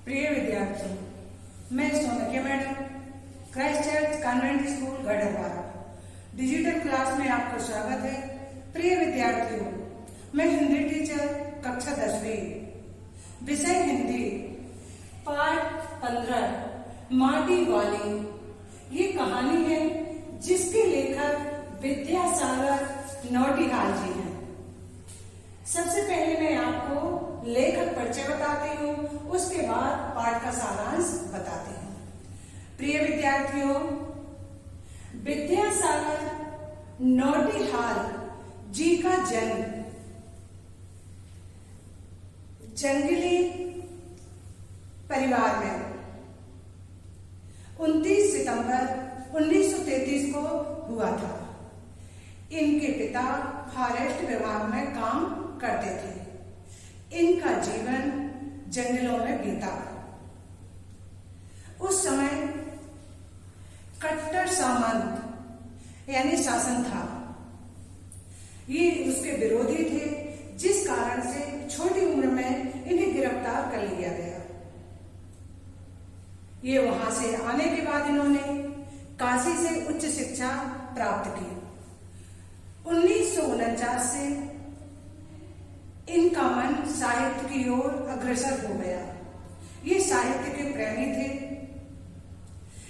प्रिय विद्यार्थियों, मैं Sonkiya madam Christ church convent school Garhwal digital class में आपका स्वागत है। प्रिय विद्यार्थियों, मैं हिंदी टीचर कक्षा 10वीं, विषय हिंदी, पाठ 15 माटी वाली। ये कहानी है जिसके लेखक विद्यासागर नौटिहाल जी हैं। सबसे पहले मैं आपको लेखक परिचय बताती हूँ, उसके बाद पाठ का सारांश बताती हूँ। प्रिय विद्यार्थियों, विद्यासागर नौटिहाल जी का जन्म जंगली परिवार में 29 सितंबर 1933 को हुआ था। इनके पिता फॉरेस्ट विभाग में काम करते थे। इनका जीवन जंगलों में बीता। उस समय कट्टर सामंत यानी शासन था। ये उसके विरोधी थे, जिस कारण से छोटी उम्र में इन्हें गिरफ्तार कर लिया गया। ये वहां से आने के बाद इन्होंने काशी से उच्च शिक्षा प्राप्त की। 1949 से इनका मन साहित्य की ओर अग्रसर हो गया। ये साहित्य के प्रेमी थे।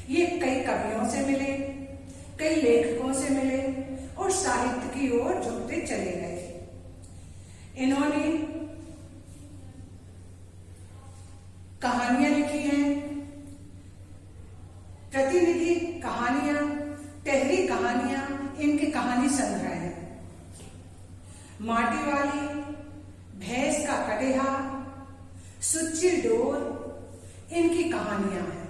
ये कई कवियों से मिले, कई लेखकों से मिले और साहित्य की ओर झुकते चले गए। इन्होंने कहानियां लिखी हैं, प्रतिनिधि कहानियां, टहरी कहानियां इनके कहानी संग्रह है। माटी वाली, भैंस का कटेहा, सुच्ची डोर इनकी कहानियां हैं।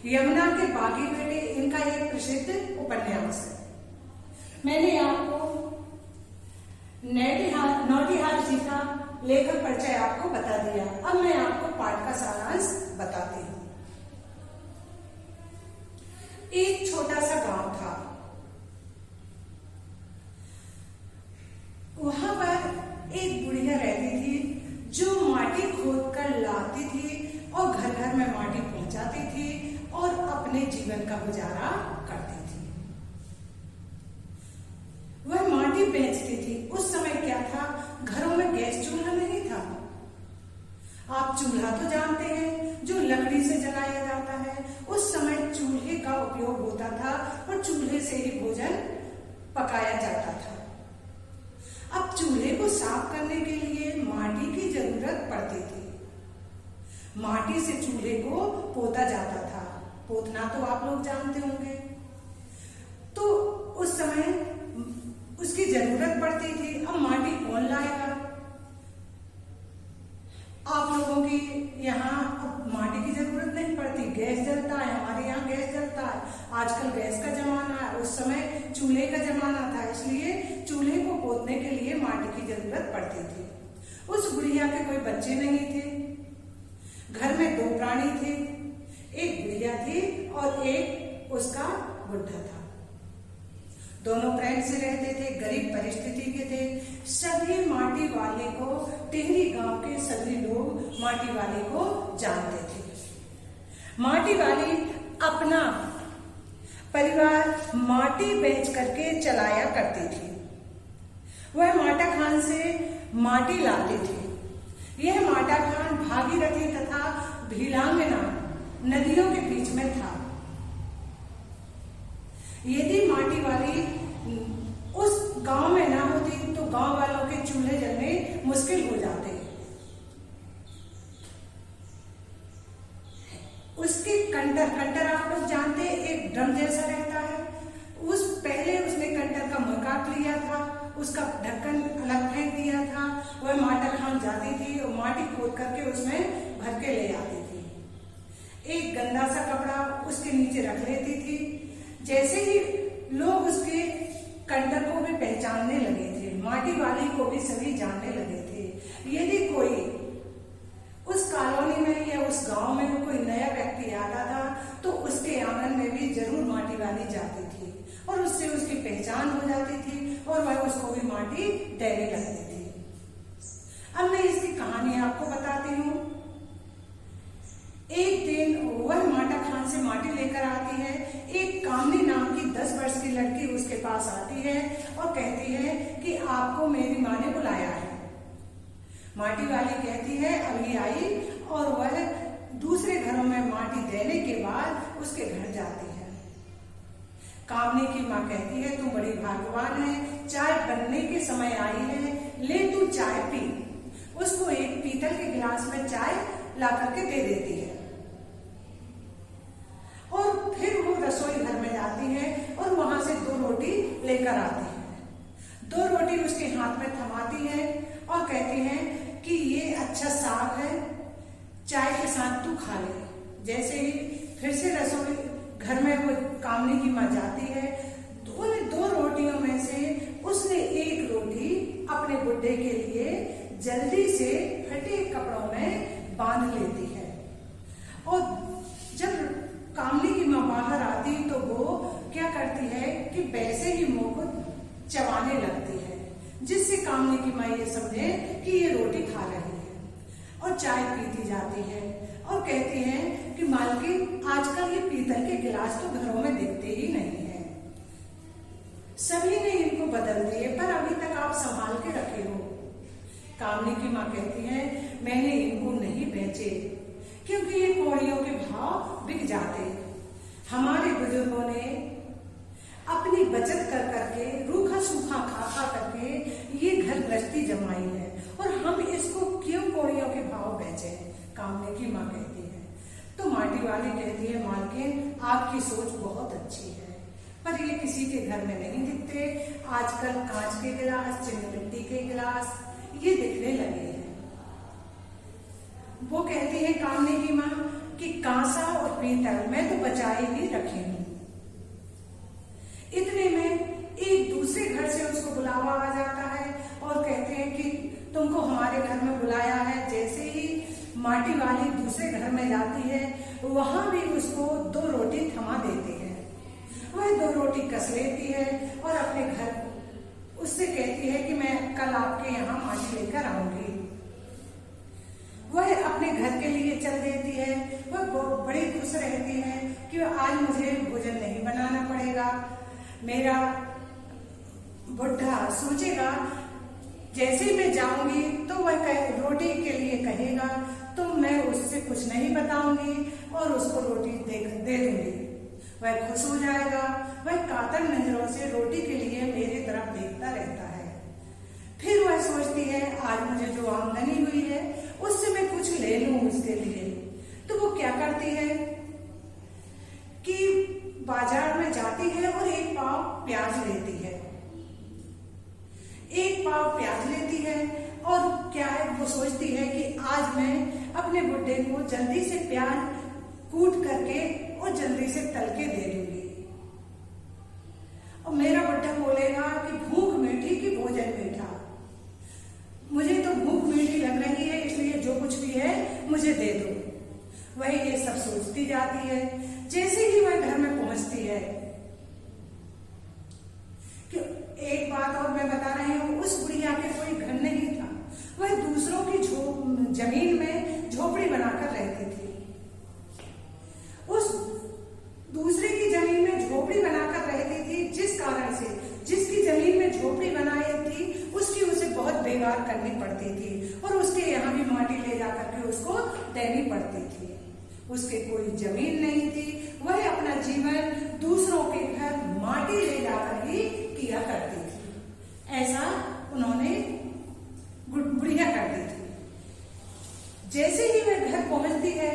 यमुना के बागी बेटे इनका एक प्रसिद्ध उपन्यास है। मैंने आपको नौटिहाल जी का लेखक परिचय आपको बता दिया। अब मैं आपको पाठ का सारांश बताती हूँ। एक छोटा सा गांव था। वहां पर एक बुढ़िया रहती थी जो माटी खोद कर लाती थी और घर घर में माटी पहुंचाती थी और अपने जीवन का गुजारा करती थी। वह माटी बेचती थी। उस समय क्या था, घरों में गैस चूल्हा नहीं था। आप चूल्हा तो जानते हैं, जो लकड़ी से जलाया जाता है। उस समय चूल्हे का उपयोग होता था और चूल्हे से ही भोजन पकाया जाता था। अब चूल्हे को साफ करने के लिए माटी की जरूरत पड़ती थी। माटी से चूल्हे को पोता जाता था। पोतना तो आप लोग जानते होंगे। तो उस समय उसकी जरूरत पड़ती थी। अब माटी कौन लाएगा? आप लोगों की यहाँ अब माटी की जरूरत नहीं पड़ती, गैस जलता है। हमारे यहाँ गैस जलता है। आजकल गैस का जमाना है, उस समय चूल्हे का जमाना था, इसलिए चूल्हे को पोतने के लिए माटी की जरूरत पड़ती थी। उस बुढ़िया के कोई बच्चे नहीं थे। घर में 2 प्राणी थे, एक बुढ़िया थी और एक उसका बुढ़ा था। दोनों प्रेम से रहते थे, गरीब परिस्थिति के थे। सभी माटी वाले को, टिहरी गांव के सभी लोग माटी वाले को जानते थे। माटी वाली अपना परिवार माटी बेच करके चलाया करती थी। वह माटा खान से माटी लाती थी। यह माटा खान भागीरथी तथा भीलांगना नदियों के बीच में था। यदि माटी वाली उस गांव में ना होती तो गांव वालों के चूल्हे जलने मुश्किल हो जाते। उसके कंटर आप लोग जानते हैं, एक ड्रम जैसा रहता है। पहले उसने कंटर का मुंह काट लिया था, उसका ढक्कन अलग फेंक दिया था। वह माटा खान जाती थी और माटी खोद करके उसमें भर के ले आती थी। एक गंदा सा कपड़ा उसके नीचे रख लेती थी। जैसे ही लोग उसके कंटर को भी पहचानने लगे थे, माटी वाली को भी सभी जानने लगे थे। यदि कोई उस कॉलोनी में या उस गांव में कोई नया व्यक्ति आता था तो उसके आंगन में भी जरूर माटी वाली जाती थी और उससे उसकी पहचान हो जाती थी और वह उसको भी माटी देने लगती थी। अब मैं इसकी कहानी आपको बताती हूँ। एक दिन वह माटा खान से माटी लेकर आती है। एक कामनी नाम की 10 वर्ष की लड़की उसके पास आती है और कहती है कि आपको मेरी माँ ने बुलाया है। माटी वाली कहती है अभी आई, और वह दूसरे घरों में माटी देने के बाद उसके घर जाती है। कामनी की माँ कहती है तू बड़ी भाग्यवान है, चाय बनने के समय आई है, ले तू चाय पी। उसको एक पीतल के गिलास में चाय ला करके दे देती है और फिर वो रसोई घर में जाती है और वहां से 2 रोटी लेकर आती है। 2 रोटी उसके हाथ में थमाती है और कहती है कि ये अच्छा साग है, चाय के साथ तू खा ले। जैसे ही फिर से रसोई घर में वो कामनी की माँ जाती है तो उन 2 रोटियों में से उसने एक रोटी अपने बुड्ढे के लिए जल्दी से फटे कपड़ों में बांध लेती है। और जब कामनी की माँ बाहर आती तो वो क्या करती है कि वैसे ही मुंह को चबाने लगती है, जिससे कामनी की माँ ये समझे कि ये रोटी खा रही है और चाय पीती जाती है और कहती है कि मालकिन आजकल ये पीतल के गिलास तो घरों में दिखते ही नहीं है, सभी ने इनको बदल दिए पर अभी तक आप संभाल के रखे हो। कामनी की माँ कहती है मैंने इनको नहीं बेचे क्योंकि ये कौड़ियों के भाव बिक जाते। हमारे बुजुर्गों ने अपनी बचत कर करके रूखा सूखा खा खा करके ये घर गृहस्थी जमाई है और हम इसको क्यों कौड़ियों के भाव बेचे। कामनी की माँ कहती है तो माटी वाली कहती है मालकिन आपकी सोच बहुत अच्छी है पर ये किसी के घर में नहीं दिखते। आजकल कांच के गिलास, चीनी मिट्टी के गिलास ये दिखने लगे हैं। वो कहती है कामनी की माँ कि कांसा और पीतल मैं तो बचाए ही रखी हूं। इतने में एक दूसरे घर से उसको बुलावा आ जाता है और कहते हैं कि तुमको हमारे घर में बुलाया है। जैसे ही माटी वाली दूसरे घर में जाती है वहां भी उसको 2 रोटी थमा देते हैं। वह 2 रोटी कस लेती है और अपने घर उससे कहती है कि मैं कल आपके यहाँ माटी लेकर आऊंगी। वह अपने घर के लिए चल देती है। वह बड़ी खुश रहती है कि आज मुझे भोजन नहीं बनाना पड़ेगा। मेरा बुढ़ा सोचेगा जैसे ही मैं जाऊंगी तो वह रोटी के लिए कहेगा तो मैं उससे कुछ नहीं बताऊंगी और उसको रोटी दे दूंगी। वह खुश हो जाएगा। वह कातर नजरों से रोटी के लिए मेरी तरफ देखता रहता है। फिर वह सोचती है आज मुझे जो आमदनी हुई है उससे मैं कुछ ले लूं उसके लिए। तो वो क्या करती है कि बाजार में जाती है और 1 पाव प्याज लेती है। 1 पाव प्याज लेती है और क्या है वो सोचती है कि आज मैं अपने बुड्ढे को जल्दी से प्याज कूट करके और जल्दी से तल के दे दूंगी और मेरा बुड्ढा बोलेगा कि भूख मीठी कि भोजन मीठा। मुझे तो भूख मीठी लग रही है इसलिए जो कुछ भी है मुझे दे दो। वह ये सब सोचती जाती है। जैसे ही वह घर में पहुंचती है कि एक बात और मैं बता रही हूँ, उस बुढ़िया के कोई घर नहीं था। वह दूसरों की जमीन में झोपड़ी बनाकर रहती थी। उस दूसरे की जमीन में झोपड़ी बनाकर रहती थी जिस कारण से जिसकी जमीन में झोपड़ी बनाई थी उसकी उसे बहुत बेगार करनी पड़ती थी और उसके यहाँ भी माटी ले जाकर के उसको देनी पड़ती थी। उसके कोई जमीन नहीं थी। वह अपना जीवन दूसरों के घर माटी ले जाकर ही किया करती थी। ऐसा उन्होंने बुढ़िया करती थी। जैसे ही वह घर पहुंचती है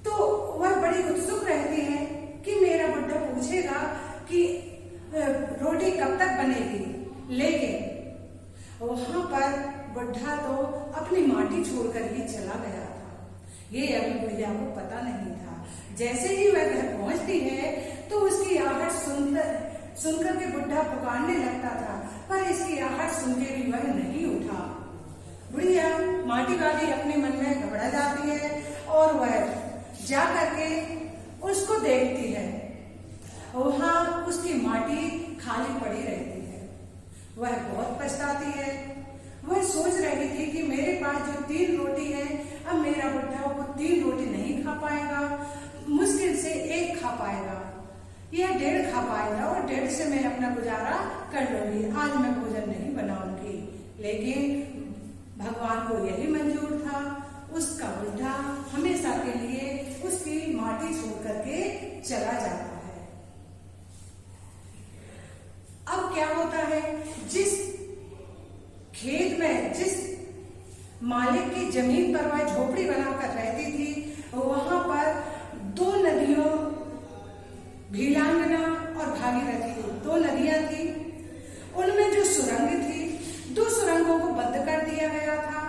तो वह बड़ी उत्सुक रहती है कि मेरा बुड्ढा पूछेगा कि रोटी कब तक बनेगी। लेकिन वहां पर बुड्ढा तो अपनी माटी छोड़कर ही चला गया था। ये अभी बुढ़िया को पता नहीं था। जैसे ही वह घर पहुंचती है तो उसकी आहट सुनकर के बुड्ढा पुकारने लगता था, पर इसकी आहट सुन के भी वह नहीं उठा। बुढ़िया माटी वाली अपने मन में घबरा जाती है और वह जा करके उसको देखती है। वहां उसकी माटी खाली पड़ी रहती है। वह बहुत पछताती है। वह सोच रही थी कि मेरे पास जो 3 रोटी है, अब मेरा बुढ़ा वो 3 रोटी नहीं खा पाएगा, मुश्किल से 1 खा पाएगा या 1.5 खा पाएगा और 1.5 से मैं अपना गुजारा कर लूंगी, आज मैं भोजन नहीं बनाऊंगी। लेकिन भगवान को यही मंजूर था। उसका बुढ़ा हमेशा के लिए उसकी माटी छोड़ करके चला जाता है। अब क्या होता है, जिस खेत में जिस मालिक की जमीन पर वह झोपड़ी बनाकर रहती थी, वहां पर 2 नदियों, भीलांगना और भागीरथी, 2 नदियां थी। उनमें जो सुरंग थी, 2 सुरंगों को बंद कर दिया गया था।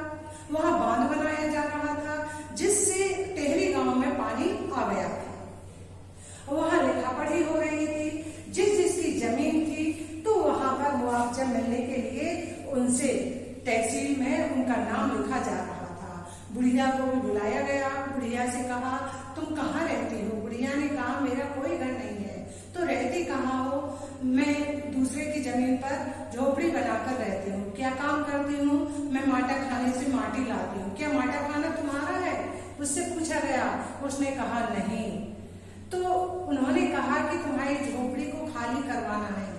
वहां बांध बनाया जा रहा था जिससे टेहरी गांव में पानी आ गया था। वहां लिखा पढ़ी हो रही थी, जिस जिसकी जमीन थी तो वहां पर मुआवजा मिलने के लिए उनसे तहसील में उनका नाम लिखा जा रहा था। बुढ़िया को भी बुलाया गया। बुढ़िया से कहा, तुम कहाँ रहती हो? बुढ़िया ने कहा, मेरा कोई घर नहीं है। तो रहती कहाँ हो? मैं दूसरे की जमीन पर झोपड़ी बनाकर रहती हूँ। क्या काम करती हूँ? मैं माटा खाने से माटी लाती हूँ। क्या माटा खाना तुम्हारा है? उससे पूछा गया। उसने कहा नहीं। तो उन्होंने कहा कि तुम्हारी झोपड़ी को खाली करवाना है।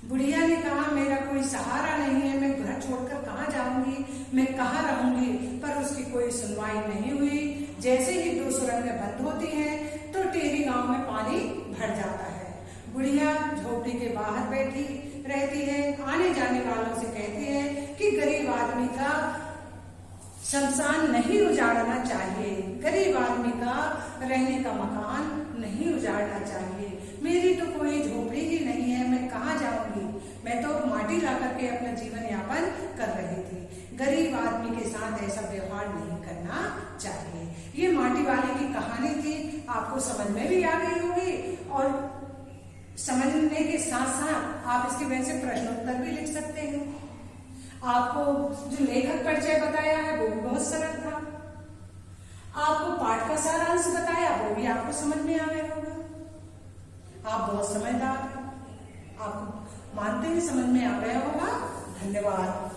बुढ़िया ने कहा, मेरा कोई सहारा नहीं है, मैं घर छोड़कर कहाँ जाऊंगी, मैं कहाँ रहूंगी? पर उसकी कोई सुनवाई नहीं हुई। जैसे ही 2 सुरंगें बंद होती हैं तो टेहरी गांव में पानी भर जाता है। बुढ़िया झोपड़ी के बाहर बैठी रहती है, आने जाने वालों से कहती है कि गरीब आदमी का शमशान नहीं उजाड़ना चाहिए, गरीब आदमी का रहने का मकान नहीं उजाड़ना चाहिए। मेरी तो कोई झोपड़ी ही नहीं है, मैं कहाँ जाऊंगी? मैं तो माटी ला करके अपना जीवन यापन कर रही थी। गरीब आदमी के साथ ऐसा व्यवहार नहीं करना चाहिए। ये माटी वाले की कहानी थी। आपको समझ में भी आ गई होगी और समझने के साथ साथ आप इसके वजह से प्रश्नोत्तर भी लिख सकते हैं। आपको जो लेखक परिचय बताया है वो भी बहुत सरल था। आपको पाठ का सारांश बताया वो भी आपको समझ में आ गया होगा। आप बहुत समझदार हैं। आप मानते हैं समझ में आ गया होगा। धन्यवाद।